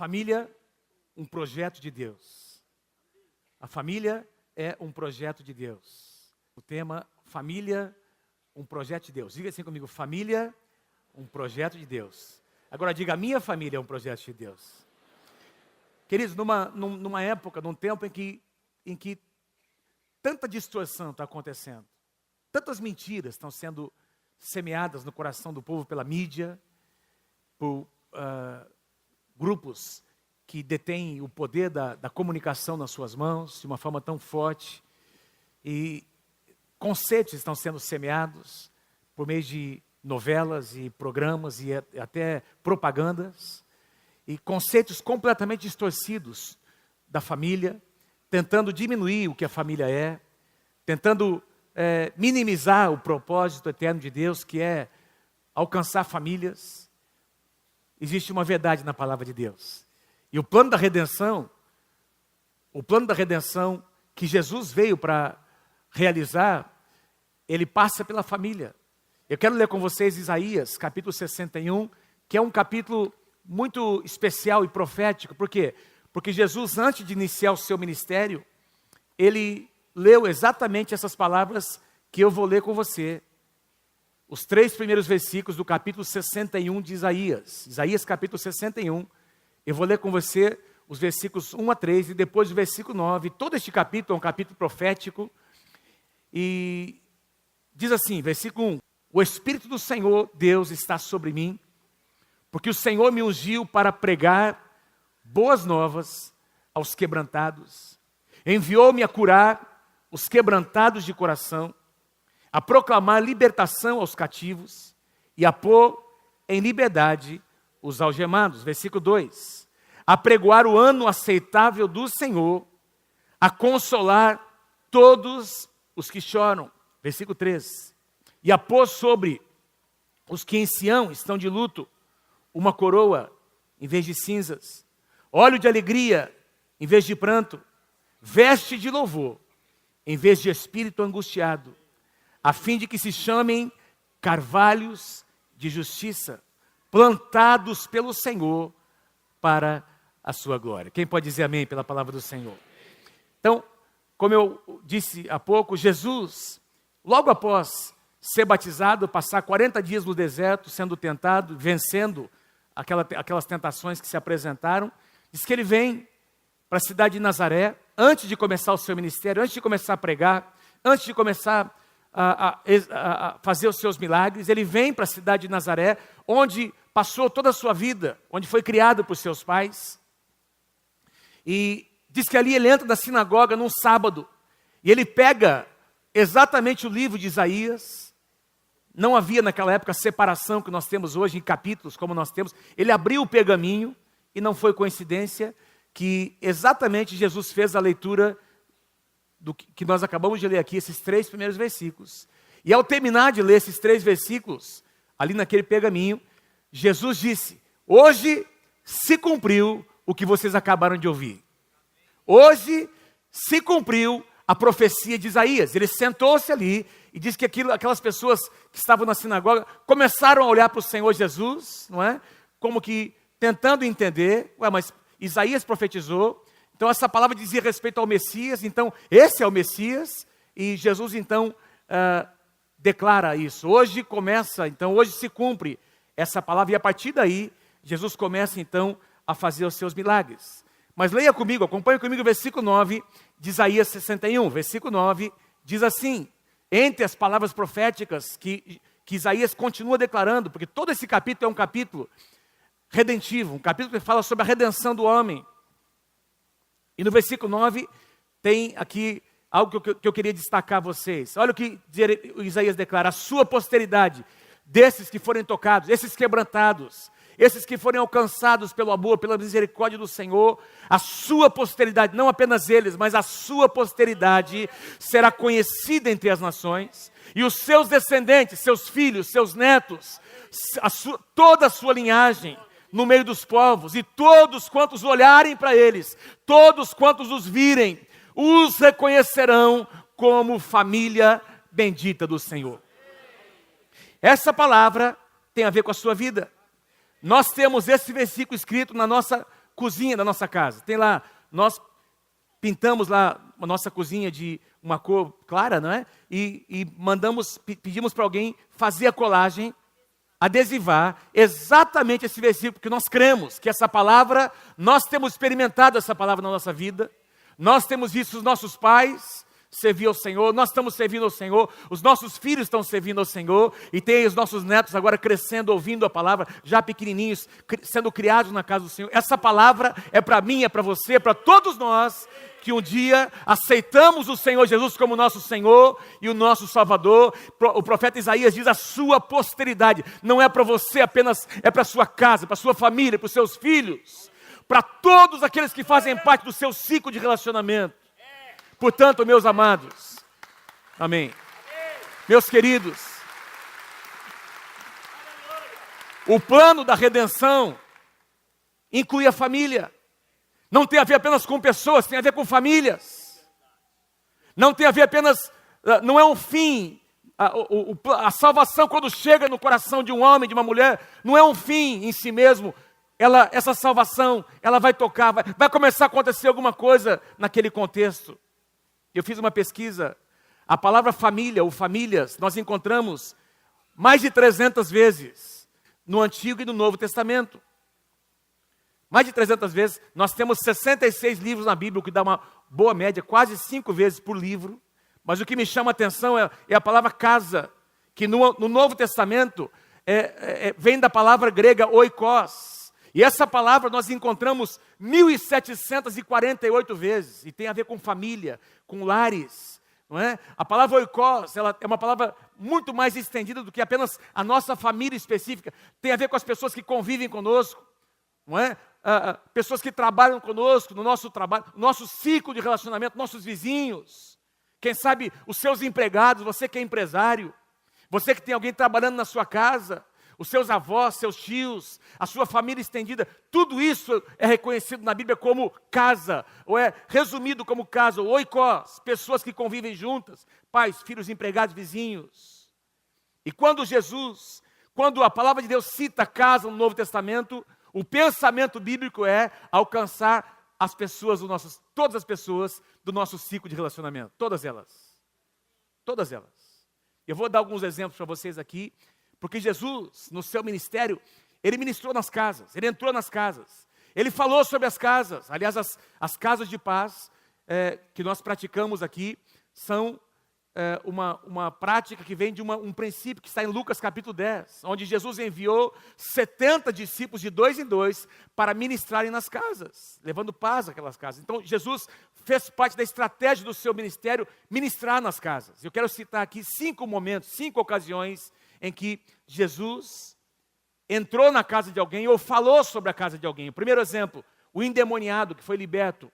família, um projeto de Deus. A família é um projeto de Deus. O tema, família, um projeto de Deus. Diga assim comigo, família, um projeto de Deus. Agora diga, a minha família é um projeto de Deus. Queridos, numa época, num tempo em que tanta distorção está acontecendo, tantas mentiras estão sendo semeadas no coração do povo pela mídia, por grupos que detêm o poder da comunicação nas suas mãos, de uma forma tão forte, e conceitos estão sendo semeados por meio de novelas e programas e até propagandas, e conceitos completamente distorcidos da família, tentando diminuir o que a família é, tentando minimizar o propósito eterno de Deus, que é alcançar famílias. Existe uma verdade na palavra de Deus. E o plano da redenção que Jesus veio para realizar, ele passa pela família. Eu quero ler com vocês Isaías, capítulo 61, que é um capítulo muito especial e profético. Por quê? Porque Jesus, antes de iniciar o seu ministério, ele leu exatamente essas palavras que eu vou ler com você. Os 3 primeiros versículos do capítulo 61 de Isaías. Isaías capítulo 61. Eu vou ler com você os versículos 1 a 3 e depois o versículo 9. Todo este capítulo é um capítulo profético. E diz assim, versículo 1. O Espírito do Senhor Deus está sobre mim, porque o Senhor me ungiu para pregar boas novas aos quebrantados. Enviou-me a curar os quebrantados de coração, a proclamar libertação aos cativos e a pôr em liberdade os algemados. Versículo 2. A pregoar o ano aceitável do Senhor, a consolar todos os que choram. Versículo 3. E a pôr sobre os que em Sião estão de luto uma coroa em vez de cinzas, óleo de alegria em vez de pranto, veste de louvor em vez de espírito angustiado, a fim de que se chamem carvalhos de justiça, plantados pelo Senhor para a sua glória. Quem pode dizer amém pela palavra do Senhor? Então, como eu disse há pouco, Jesus, logo após ser batizado, passar 40 dias no deserto, sendo tentado, vencendo aquelas tentações que se apresentaram, diz que ele vem para a cidade de Nazaré, antes de começar o seu ministério, antes de começar a pregar, antes de começar a fazer os seus milagres, ele vem para a cidade de Nazaré, onde passou toda a sua vida, onde foi criado por seus pais, e diz que ali ele entra na sinagoga num sábado, e ele pega exatamente o livro de Isaías. Não havia naquela época a separação que nós temos hoje em capítulos, como nós temos. Ele abriu o pergaminho, e não foi coincidência que exatamente Jesus fez a leitura do que nós acabamos de ler aqui, esses 3 primeiros versículos. E ao terminar de ler esses 3 versículos, ali naquele pergaminho, Jesus disse, hoje se cumpriu o que vocês acabaram de ouvir. Hoje se cumpriu a profecia de Isaías. Ele sentou-se ali e disse que aquelas pessoas que estavam na sinagoga começaram a olhar para o Senhor Jesus, não é? Como que tentando entender, mas Isaías profetizou, então essa palavra dizia respeito ao Messias, então esse é o Messias, e Jesus então declara isso. Hoje se cumpre essa palavra, e a partir daí, Jesus começa então a fazer os seus milagres. Mas leia comigo, acompanhe comigo o versículo 9 de Isaías 61. Versículo 9 diz assim, entre as palavras proféticas que Isaías continua declarando, porque todo esse capítulo é um capítulo redentivo, um capítulo que fala sobre a redenção do homem. E no versículo 9 tem aqui algo que eu queria destacar a vocês. Olha o que Isaías declara, a sua posteridade, desses que forem tocados, esses quebrantados, esses que forem alcançados pelo amor, pela misericórdia do Senhor, a sua posteridade, não apenas eles, mas a sua posteridade será conhecida entre as nações, e os seus descendentes, seus filhos, seus netos, toda a sua linhagem no meio dos povos, e todos quantos olharem para eles, todos quantos os virem, os reconhecerão como família bendita do Senhor. Essa palavra tem a ver com a sua vida. Nós temos esse versículo escrito na nossa cozinha da nossa casa. Tem lá, nós pintamos lá a nossa cozinha de uma cor clara, não é? E pedimos para alguém fazer a colagem, adesivar exatamente esse versículo, porque nós cremos que essa palavra, nós temos experimentado essa palavra na nossa vida, nós temos visto os nossos pais servir ao Senhor, nós estamos servindo ao Senhor, os nossos filhos estão servindo ao Senhor, e tem os nossos netos agora crescendo, ouvindo a palavra, já pequenininhos, sendo criados na casa do Senhor. Essa palavra é para mim, é para você, é para todos nós, que um dia aceitamos o Senhor Jesus como nosso Senhor e o nosso Salvador. O profeta Isaías diz: a sua posteridade, não é para você apenas, é para a sua casa, para a sua família, para os seus filhos, para todos aqueles que fazem parte do seu ciclo de relacionamento. Portanto, meus amados, amém, meus queridos, o plano da redenção inclui a família. Não tem a ver apenas com pessoas, tem a ver com famílias. Não tem a ver apenas, não é um fim. A salvação, quando chega no coração de um homem, de uma mulher, não é um fim em si mesmo. Essa salvação, ela vai tocar, vai começar a acontecer alguma coisa naquele contexto. Eu fiz uma pesquisa, a palavra família ou famílias, nós encontramos mais de 300 vezes no Antigo e no Novo Testamento. Mais de 300 vezes. Nós temos 66 livros na Bíblia, o que dá uma boa média, quase 5 vezes por livro. Mas o que me chama a atenção é a palavra casa, que no Novo Testamento vem da palavra grega oikos. E essa palavra nós encontramos 1.748 vezes, e tem a ver com família, com lares, não é? A palavra oikos, ela é uma palavra muito mais estendida do que apenas a nossa família específica. Tem a ver com as pessoas que convivem conosco, não é? Pessoas que trabalham conosco, no nosso trabalho, nosso ciclo de relacionamento, nossos vizinhos, quem sabe os seus empregados, você que é empresário, você que tem alguém trabalhando na sua casa, os seus avós, seus tios, a sua família estendida, tudo isso é reconhecido na Bíblia como casa, ou é resumido como casa, ou oikos, pessoas que convivem juntas, pais, filhos, empregados, vizinhos. E quando a palavra de Deus cita casa no Novo Testamento, o pensamento bíblico é alcançar as pessoas, todas as pessoas do nosso ciclo de relacionamento, todas elas. Todas elas. Eu vou dar alguns exemplos para vocês aqui, porque Jesus, no seu ministério, ele ministrou nas casas, ele entrou nas casas, ele falou sobre as casas. Aliás, as casas de paz que nós praticamos aqui são uma prática que vem de um princípio que está em Lucas capítulo 10, onde Jesus enviou 70 discípulos de 2 em 2 para ministrarem nas casas, levando paz àquelas casas. Então, Jesus fez parte da estratégia do seu ministério ministrar nas casas. Eu quero citar aqui 5 momentos, 5 ocasiões em que Jesus entrou na casa de alguém ou falou sobre a casa de alguém. O primeiro exemplo, o endemoniado que foi liberto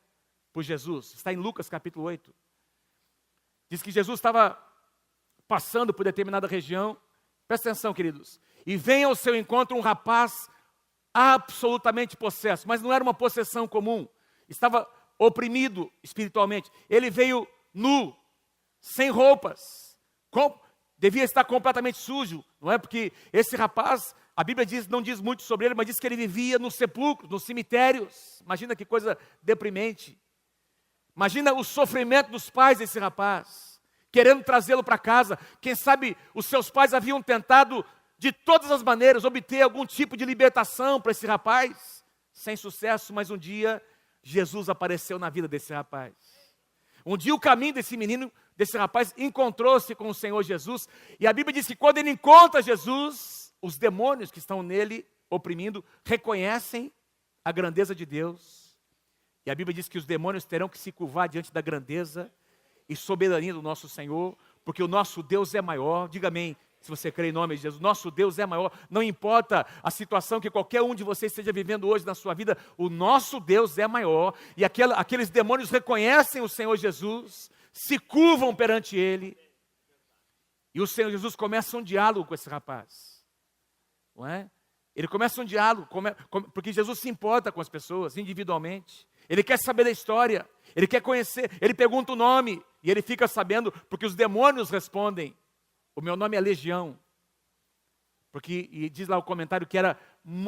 por Jesus, está em Lucas capítulo 8. Diz que Jesus estava passando por determinada região, presta atenção, queridos, e vem ao seu encontro um rapaz absolutamente possesso, mas não era uma possessão comum, estava oprimido espiritualmente. Ele veio nu, sem roupas, devia estar completamente sujo, não é? Porque esse rapaz, a Bíblia não diz muito sobre ele, mas diz que ele vivia nos sepulcros, nos cemitérios. Imagina que coisa deprimente. Imagina o sofrimento dos pais desse rapaz, querendo trazê-lo para casa. Quem sabe os seus pais haviam tentado, de todas as maneiras, obter algum tipo de libertação para esse rapaz, sem sucesso, mas um dia Jesus apareceu na vida desse rapaz. Um dia o caminho desse menino, desse rapaz, encontrou-se com o Senhor Jesus, e a Bíblia diz que quando ele encontra Jesus, os demônios que estão nele, oprimindo, reconhecem a grandeza de Deus, e a Bíblia diz que os demônios terão que se curvar diante da grandeza e soberania do nosso Senhor, porque o nosso Deus é maior. Diga amém, se você crê em nome de Jesus. Nosso Deus é maior, não importa a situação que qualquer um de vocês esteja vivendo hoje na sua vida, o nosso Deus é maior, e aqueles demônios reconhecem o Senhor Jesus, se curvam perante Ele, e o Senhor Jesus começa um diálogo com esse rapaz, não é? Ele começa um diálogo, porque Jesus se importa com as pessoas individualmente, ele quer saber da história, ele quer conhecer, ele pergunta o nome, e ele fica sabendo, porque os demônios respondem: o meu nome é Legião, e diz lá o comentário que era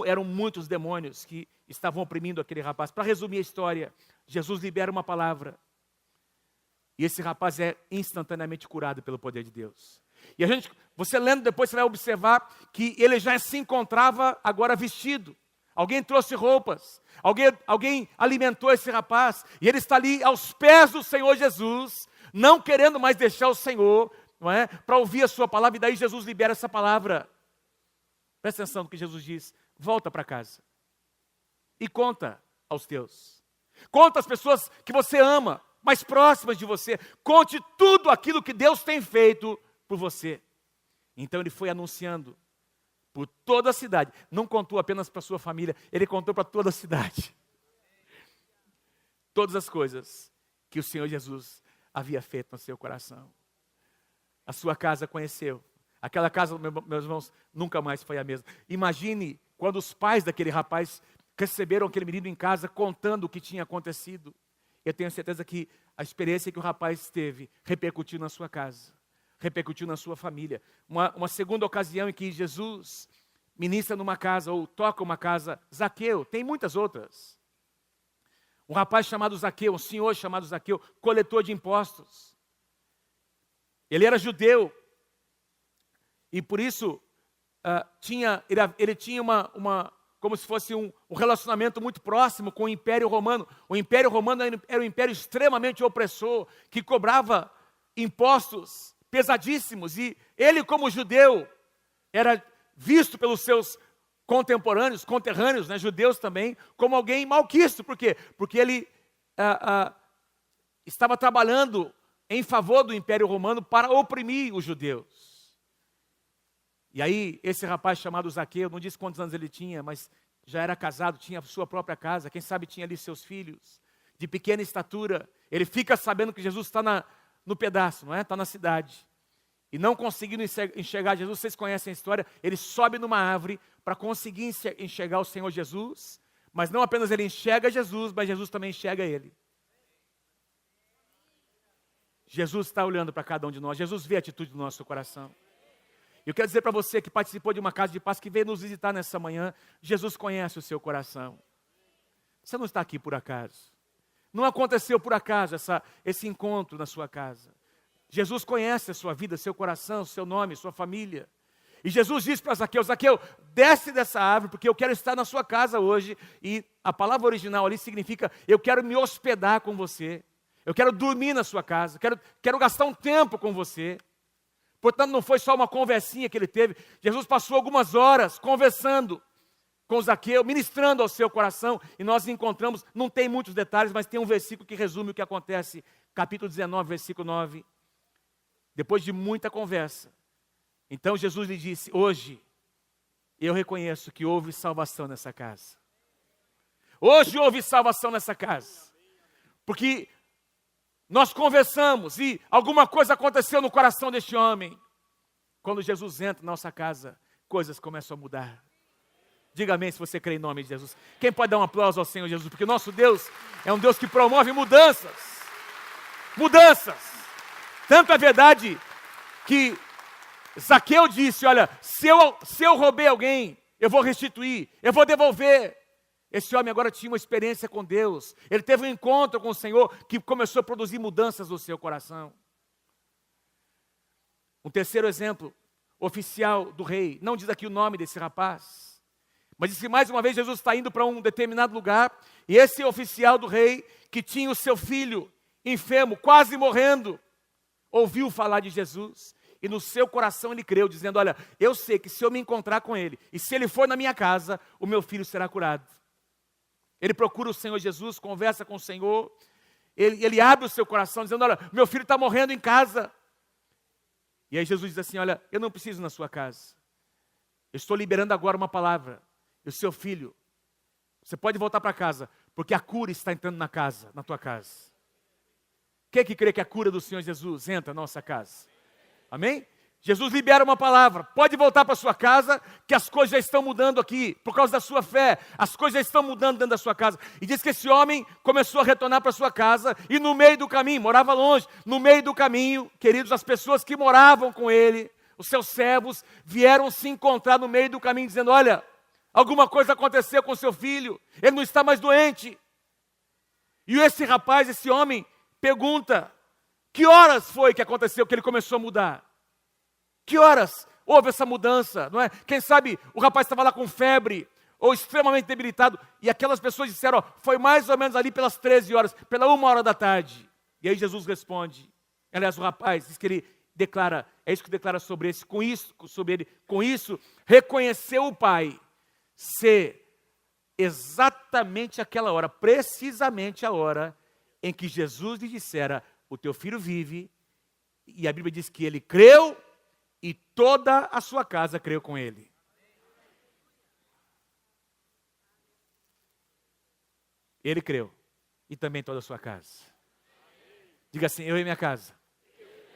eram muitos demônios que estavam oprimindo aquele rapaz. Para resumir a história, Jesus libera uma palavra. E esse rapaz é instantaneamente curado pelo poder de Deus. E você lendo depois, você vai observar que ele já se encontrava agora vestido. Alguém trouxe roupas, alguém alimentou esse rapaz, e ele está ali aos pés do Senhor Jesus, não querendo mais deixar o Senhor, não é, para ouvir a sua palavra, e daí Jesus libera essa palavra. Presta atenção no que Jesus diz: volta para casa e conta aos teus. Conta às pessoas que você ama, mais próximas de você. Conte tudo aquilo que Deus tem feito por você. Então ele foi anunciando por toda a cidade. Não contou apenas para sua família, ele contou para toda a cidade. Todas as coisas que o Senhor Jesus havia feito no seu coração. A sua casa conheceu. Aquela casa, meus irmãos, nunca mais foi a mesma. Imagine quando os pais daquele rapaz receberam aquele menino em casa contando o que tinha acontecido. Eu tenho certeza que a experiência que o rapaz teve repercutiu na sua casa, repercutiu na sua família. Uma segunda ocasião em que Jesus ministra numa casa ou toca uma casa, Zaqueu, tem muitas outras. Um rapaz chamado Zaqueu, um senhor chamado Zaqueu, coletor de impostos. Ele era judeu e por isso ele tinha como se fosse um relacionamento muito próximo com o Império Romano. O Império Romano era um império extremamente opressor, que cobrava impostos pesadíssimos. E ele, como judeu, era visto pelos seus conterrâneos, né, judeus também, como alguém malquisto. Por quê? Porque ele estava trabalhando em favor do Império Romano para oprimir os judeus. E aí, esse rapaz chamado Zaqueu, não disse quantos anos ele tinha, mas já era casado, tinha sua própria casa, quem sabe tinha ali seus filhos, de pequena estatura. Ele fica sabendo que Jesus está no pedaço, não é? Está na cidade. E não conseguindo enxergar Jesus, vocês conhecem a história, ele sobe numa árvore para conseguir enxergar o Senhor Jesus, mas não apenas ele enxerga Jesus, mas Jesus também enxerga ele. Jesus está olhando para cada um de nós, Jesus vê a atitude do nosso coração. Eu quero dizer para você que participou de uma casa de paz, que veio nos visitar nessa manhã, Jesus conhece o seu coração. Você não está aqui por acaso. Não aconteceu por acaso esse encontro na sua casa. Jesus conhece a sua vida, seu coração, seu nome, sua família. E Jesus diz para Zaqueu: Zaqueu, desce dessa árvore, porque eu quero estar na sua casa hoje. E a palavra original ali significa: eu quero me hospedar com você. Eu quero dormir na sua casa, quero gastar um tempo com você. Portanto, não foi só uma conversinha que ele teve. Jesus passou algumas horas conversando com Zaqueu, ministrando ao seu coração. E nós encontramos, não tem muitos detalhes, mas tem um versículo que resume o que acontece. Capítulo 19, versículo 9. Depois de muita conversa, então Jesus lhe disse: hoje eu reconheço que houve salvação nessa casa. Hoje houve salvação nessa casa. Porque nós conversamos e alguma coisa aconteceu no coração deste homem. Quando Jesus entra na nossa casa, coisas começam a mudar. Diga amém se você crê em nome de Jesus. Quem pode dar um aplauso ao Senhor Jesus? Porque nosso Deus é um Deus que promove mudanças. Mudanças. Tanto é verdade que Zaqueu disse: olha, se eu roubei alguém, eu vou restituir, eu vou devolver. Esse homem agora tinha uma experiência com Deus. Ele teve um encontro com o Senhor que começou a produzir mudanças no seu coração. Um terceiro exemplo, oficial do rei. Não diz aqui o nome desse rapaz, mas diz que mais uma vez Jesus está indo para um determinado lugar. E esse oficial do rei, que tinha o seu filho enfermo, quase morrendo, ouviu falar de Jesus. E no seu coração ele creu, dizendo: olha, eu sei que se eu me encontrar com ele, e se ele for na minha casa, o meu filho será curado. Ele procura o Senhor Jesus, conversa com o Senhor, ele abre o seu coração, dizendo: olha, meu filho está morrendo em casa. E aí Jesus diz assim: olha, eu não preciso ir na sua casa. Eu estou liberando agora uma palavra. E o seu filho, você pode voltar para casa, porque a cura está entrando na casa, na tua casa. Quem é que crê que a cura do Senhor Jesus entra na nossa casa? Amém? Jesus libera uma palavra: pode voltar para sua casa, que as coisas já estão mudando aqui, por causa da sua fé, as coisas já estão mudando dentro da sua casa. E diz que esse homem começou a retornar para sua casa, e no meio do caminho, morava longe, no meio do caminho, queridos, as pessoas que moravam com ele, os seus servos, vieram se encontrar no meio do caminho, dizendo: olha, Alguma coisa aconteceu com seu filho, ele não está mais doente. E esse rapaz, esse homem, pergunta: que horas foi que aconteceu que ele começou a mudar? Que horas houve essa mudança, não é? Quem sabe o rapaz estava lá com febre, ou extremamente debilitado, e aquelas pessoas disseram: ó, foi mais ou menos ali pelas 13 horas, pela 1 hora da tarde. E aí Jesus responde, aliás, o rapaz diz que ele declara, é isso que declara sobre esse, com isso, reconheceu o Pai ser exatamente aquela hora, precisamente a hora em que Jesus lhe dissera: o teu filho vive, e a Bíblia diz que ele creu, e toda a sua casa creu com ele. Ele creu, e também toda a sua casa. Diga assim: eu e minha casa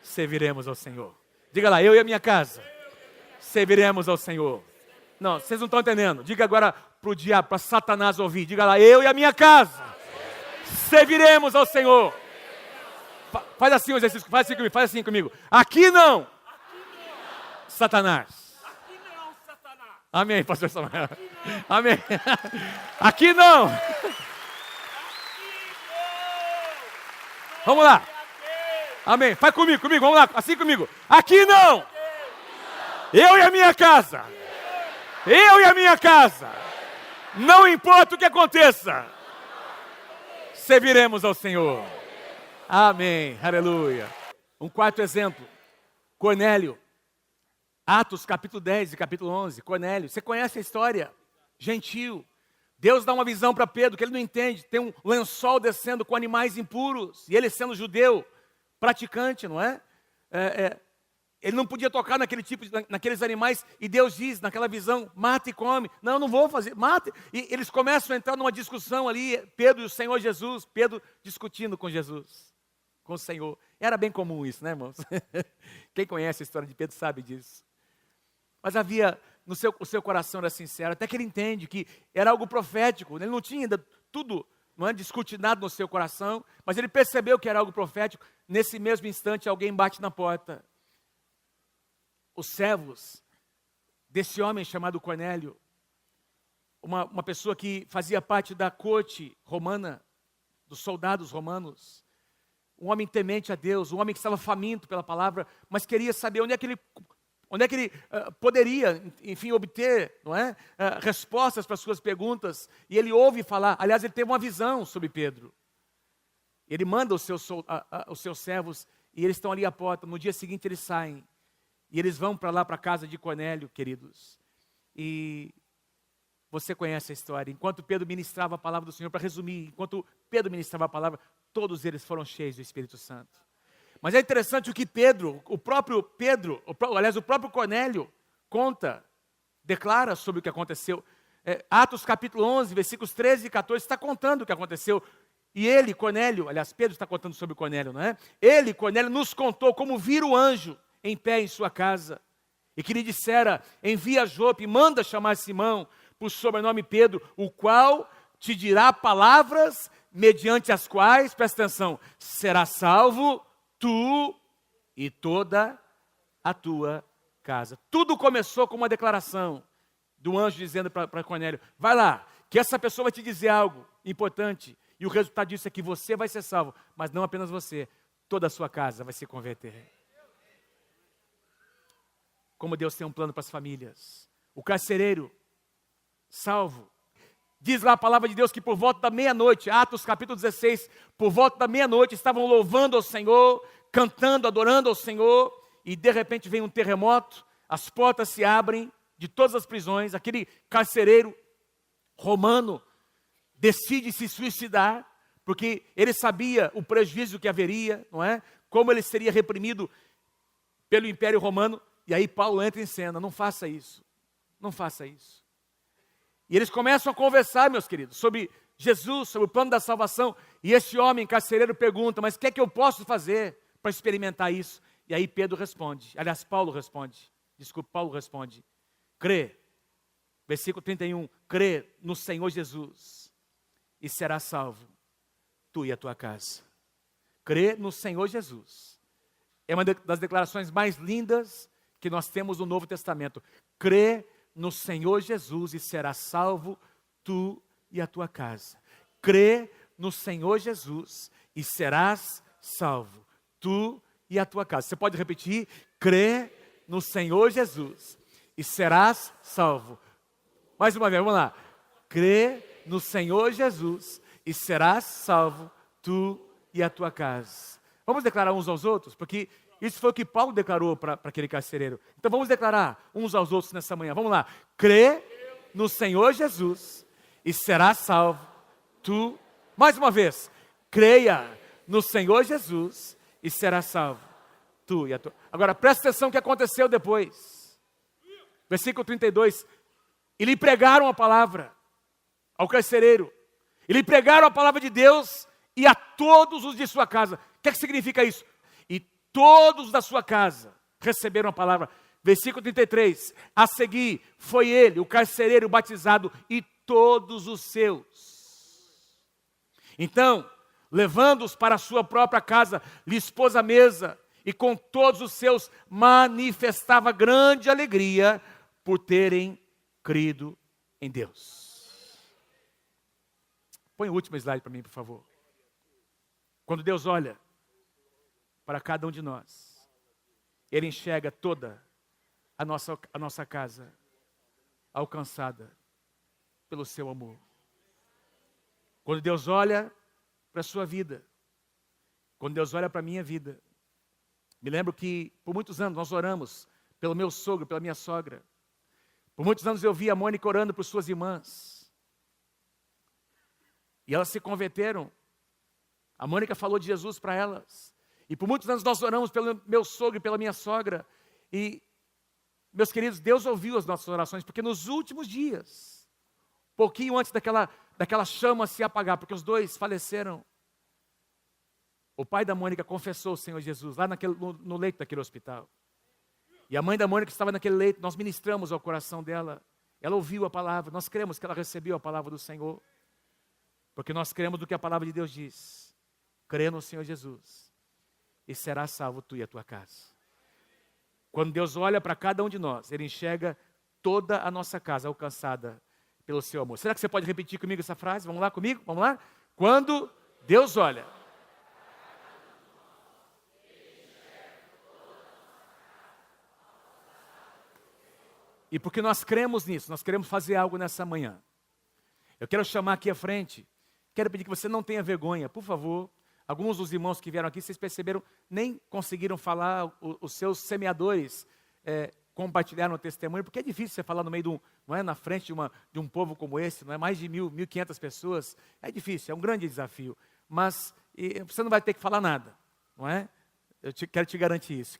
serviremos ao Senhor. Diga lá: eu e a minha casa serviremos ao Senhor. Não, vocês não estão entendendo. Diga agora para o diabo, para Satanás ouvir. Diga lá: eu e a minha casa serviremos ao Senhor. Faz assim o exercício, faz assim comigo. Aqui não, Satanás. Amém, pastor Samuel. Amém. Aqui não. Vamos lá. Amém. Faz comigo, vamos lá, assim comigo. Aqui não. Eu e a minha casa. Eu e a minha casa. Não importa o que aconteça, serviremos ao Senhor. Amém. Aleluia. Um quarto exemplo. Cornélio. Atos capítulo 10 e capítulo 11. Cornélio. Você conhece a história? Gentil. Deus dá uma visão para Pedro que ele não entende. Tem um lençol descendo com animais impuros. E ele, sendo judeu, praticante, não é? Ele não podia tocar naqueles animais. E Deus diz, naquela visão: mata e come. Não, não vou fazer, mata. E eles começam a entrar numa discussão ali, Pedro e o Senhor Jesus. Pedro discutindo com Jesus, com o Senhor. Era bem comum isso, né, irmãos? Quem conhece a história de Pedro sabe disso. Mas havia, o seu coração era sincero, até que ele entende que era algo profético. Ele não tinha ainda tudo, não é, descortinado no seu coração, mas ele percebeu que era algo profético. Nesse mesmo instante, alguém bate na porta. Os servos desse homem chamado Cornélio, uma pessoa que fazia parte da corte romana, dos soldados romanos, um homem temente a Deus, um homem que estava faminto pela palavra, mas queria saber onde é que ele poderia, enfim, obter, não é, respostas para as suas perguntas. E ele ouve falar, aliás, ele teve uma visão sobre Pedro. Ele manda os seus servos, e eles estão ali à porta. No dia seguinte eles saem, e eles vão para lá, para a casa de Cornélio, queridos. E você conhece a história. Enquanto Pedro ministrava a palavra do Senhor, para resumir, enquanto Pedro ministrava a palavra, todos eles foram cheios do Espírito Santo. Mas é interessante o que o próprio Cornélio conta, declara sobre o que aconteceu. Atos capítulo 11, versículos 13 e 14, está contando o que aconteceu. E ele, Cornélio, aliás, Pedro está contando sobre Cornélio, não é? Ele, Cornélio, nos contou como vira o anjo em pé em sua casa, e que lhe dissera: envia Jope, manda chamar Simão, por sobrenome Pedro, o qual te dirá palavras mediante as quais, presta atenção, será salvo tu e toda a tua casa. Tudo começou com uma declaração do anjo dizendo para Cornélio: vai lá, que essa pessoa vai te dizer algo importante, e o resultado disso é que você vai ser salvo, mas não apenas você, toda a sua casa vai se converter. Como Deus tem um plano para as famílias. O carcereiro, salvo. Diz lá a palavra de Deus que por volta da meia-noite, Atos capítulo 16, por volta da meia-noite estavam louvando ao Senhor, cantando, adorando ao Senhor, e de repente vem um terremoto, as portas se abrem de todas as prisões, aquele carcereiro romano decide se suicidar, porque ele sabia o prejuízo que haveria, não é? Como ele seria reprimido pelo Império Romano. E aí Paulo entra em cena: não faça isso, não faça isso. E eles começam a conversar, meus queridos, sobre Jesus, sobre o plano da salvação. E esse homem carcereiro pergunta: mas o que é que eu posso fazer para experimentar isso? E aí Paulo responde: crê, versículo 31, crê no Senhor Jesus e serás salvo, tu e a tua casa. Crê no Senhor Jesus. É uma das declarações mais lindas que nós temos no Novo Testamento. Crê no Senhor Jesus e serás salvo, tu e a tua casa. Crê no Senhor Jesus e serás salvo, tu e a tua casa. Você pode repetir? Crê no Senhor Jesus e serás salvo. Mais uma vez, vamos lá. Crê no Senhor Jesus e serás salvo, tu e a tua casa. Vamos declarar uns aos outros, porque isso foi o que Paulo declarou para aquele carcereiro. Então vamos declarar uns aos outros nessa manhã. Vamos lá. Crê no Senhor Jesus e serás salvo, tu. Mais uma vez. Creia no Senhor Jesus e serás salvo, tu e a tua. Agora presta atenção no que aconteceu depois. Versículo 32. E lhe pregaram a palavra ao carcereiro. E lhe pregaram a palavra de Deus e a todos os de sua casa. O que significa isso? E todos da sua casa receberam a palavra. Versículo 33. A seguir foi ele, o carcereiro, batizado e todos os seus. Então, levando-os para a sua própria casa, lhes pôs a mesa e com todos os seus manifestava grande alegria por terem crido em Deus. Põe o último slide para mim, por favor. Quando Deus olha para cada um de nós, Ele enxerga toda a nossa casa alcançada pelo seu amor. Quando Deus olha para a sua vida, quando Deus olha para a minha vida, me lembro que por muitos anos nós oramos pelo meu sogro, pela minha sogra. Por muitos anos eu vi a Mônica orando por suas irmãs. E elas se converteram. A Mônica falou de Jesus para elas. E por muitos anos nós oramos pelo meu sogro e pela minha sogra. E, meus queridos, Deus ouviu as nossas orações, porque nos últimos dias, pouquinho antes daquela chama se apagar, porque os dois faleceram, o pai da Mônica confessou o Senhor Jesus, lá no leito daquele hospital. E a mãe da Mônica estava naquele leito, nós ministramos ao coração dela. Ela ouviu a palavra, nós cremos que ela recebeu a palavra do Senhor. Porque nós cremos do que a palavra de Deus diz. Crê no Senhor Jesus e serás salvo tu e a tua casa. Quando Deus olha para cada um de nós, Ele enxerga toda a nossa casa alcançada pelo seu amor. Será que você pode repetir comigo essa frase? Vamos lá comigo? Vamos lá? Quando Deus olha. E porque nós cremos nisso, nós queremos fazer algo nessa manhã. Eu quero chamar aqui à frente, quero pedir que você não tenha vergonha, por favor. Alguns dos irmãos que vieram aqui, vocês perceberam, nem conseguiram falar, os seus semeadores compartilharam o testemunho, porque é difícil você falar no meio não é, na frente de um povo como esse, não é, mais de 1.500 pessoas, é difícil, é um grande desafio, mas você não vai ter que falar nada, não é? Quero te garantir isso.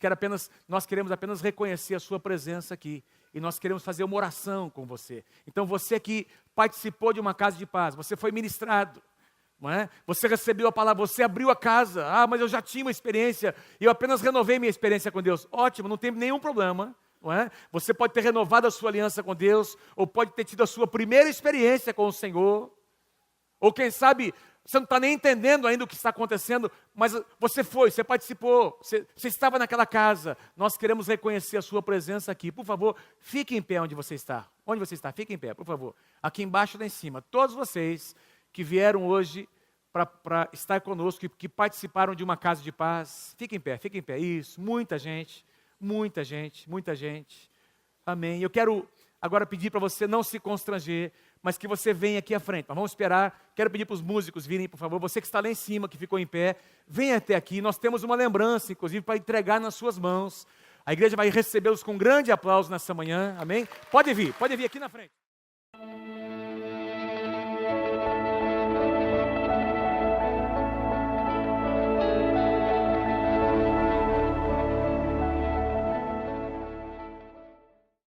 Nós queremos apenas reconhecer a sua presença aqui. E nós queremos fazer uma oração com você. Então você que participou de uma casa de paz, você foi ministrado, não é? Você recebeu a palavra, você abriu a casa. Mas eu já tinha uma experiência e eu apenas renovei minha experiência com Deus. Ótimo, não tem nenhum problema, não é? Você pode ter renovado a sua aliança com Deus, ou pode ter tido a sua primeira experiência com o Senhor, ou quem sabe você não está nem entendendo ainda o que está acontecendo, mas você participou, você estava naquela casa. Nós queremos reconhecer a sua presença aqui. Por favor, fique em pé onde você está. Onde você está? Fique em pé, por favor. Aqui embaixo lá em cima. Todos vocês que vieram hoje para estar conosco, que participaram de uma casa de paz, fiquem em pé, fiquem em pé. Isso, muita gente, muita gente, muita gente. Amém. Eu quero agora pedir para você não se constranger, mas que você venha aqui à frente. Mas vamos esperar. Quero pedir para os músicos virem, por favor. Você que está lá em cima, que ficou em pé, venha até aqui. Nós temos uma lembrança, inclusive, para entregar nas suas mãos. A igreja vai recebê-los com grande aplauso nessa manhã. Amém? Pode vir aqui na frente.